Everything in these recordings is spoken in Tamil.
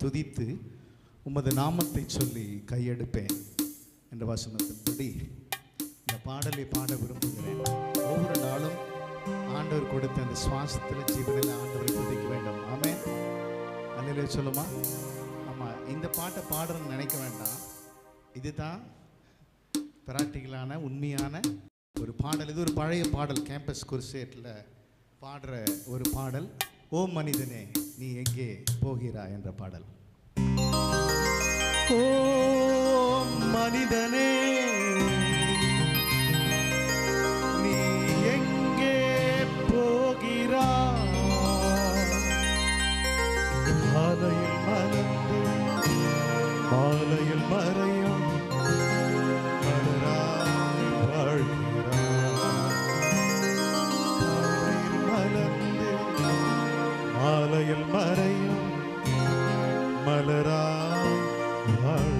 துதித்து உமது நாமத்தை சொல்லி கையெடுப்பேன் என்ற வசனத்தின்படி இந்த பாடலை பாட விரும்புகிறேன். ஒவ்வொரு நாளும் ஆண்டவர் கொடுத்த அந்த சுவாசத்தில் ஜீவனில் ஆண்டவரை துதிக்க வேண்டும். ஆமென். அல்லேலூயா சொல்லுமா? ஆமாம், இந்த பாட்டை பாடுறேன்னு நினைக்க வேண்டாம். இதுதான் பிராக்டிக்கலான உண்மையான ஒரு பாடல். இது ஒரு பழைய பாடல், கேம்பஸ் குருசேட்டில் பாடுற ஒரு பாடல். ஓ மனிதனே நீ எங்கே போகிறாய் என்ற பாடல். ஓ மனிதனே நீ எங்கே போகிறாய், மாலையில் மலர்ந்து மாலையில் மறையும் மலராய் வாழ்கிறாய், மாலையில் மலர்ந்து மாலையில் மறையும் மலராய் வாழ்கிறாய்.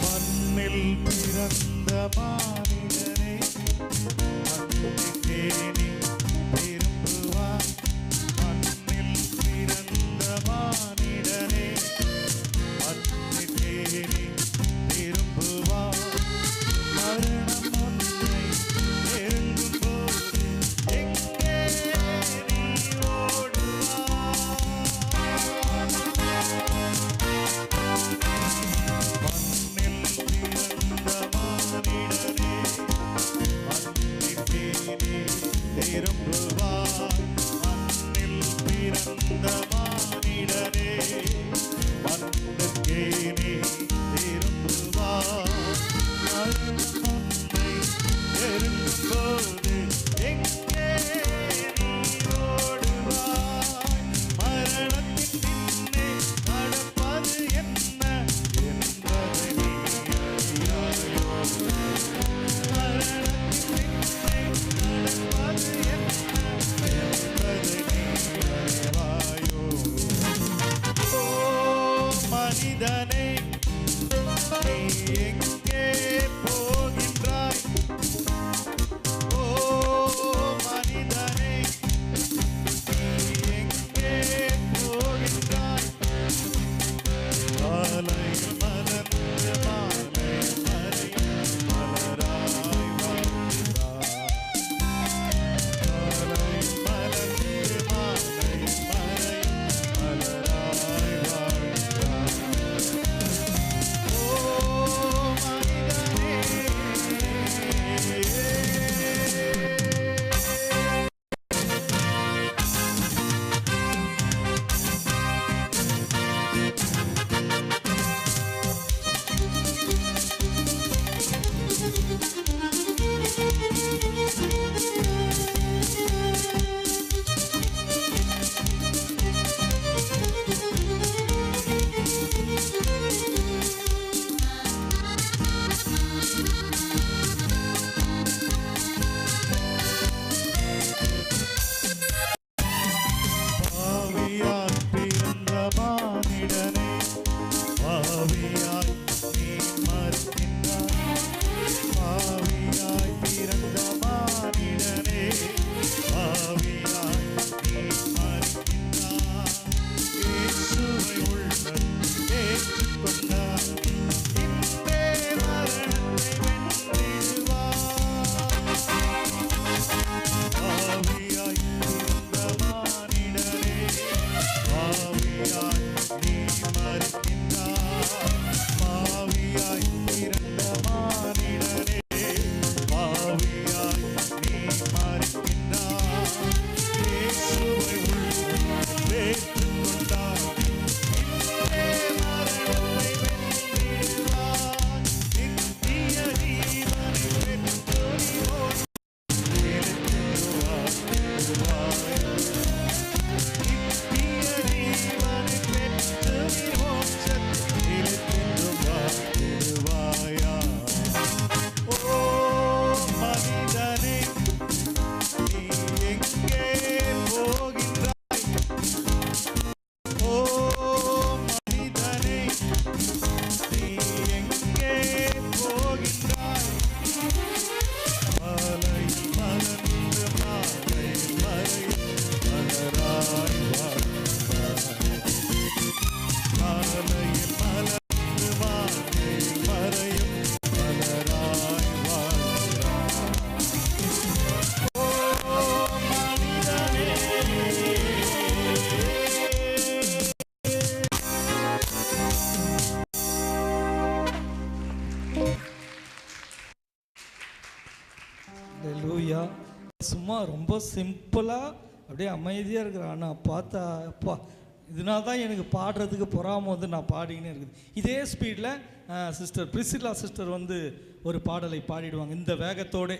மண்ணில் பிறந்த மானிடனே மானிடனே பாவியாய் நீ மறிக்கின்றாய் பாவியாய் பிறந்த மானிடனே பாவியாய் நீ மறிக்கின்றாய் இயேசுவை உள்ளம் ஏற்றுக்கொண்டாய் இன்றே மரணத்தை வென்றிடுவாய் பாவியாய் பிறந்த மானிடனே பாவியாய் நீ மறிக்கின்றாய் பாவியாய் பிறந்த மானிடனே பாவியாய் நீ மறிக்கின்றாய் இயேசுவை உள்ளத்தில் ஏற்றுக்கொண்டாய் இன்றே மரணத்தை வென்றிடுவாய் நித்திய ஜீவனை பெற்று நீ ஹல்லேலூயா. சும்மா ரொம்ப சிம்பிளாக அப்படியே அமைதியாக இருக்கிறான். ஆனால் பார்த்தா அப்பா இதனால தான் எனக்கு பாடுறதுக்கு பொறாமல் வந்து நான் பாடிக்கினே இருக்குது. இதே ஸ்பீடில் சிஸ்டர் பிரிசிலா சிஸ்டர் வந்து ஒரு பாடலை பாடிடுவாங்க இந்த வேகத்தோடு.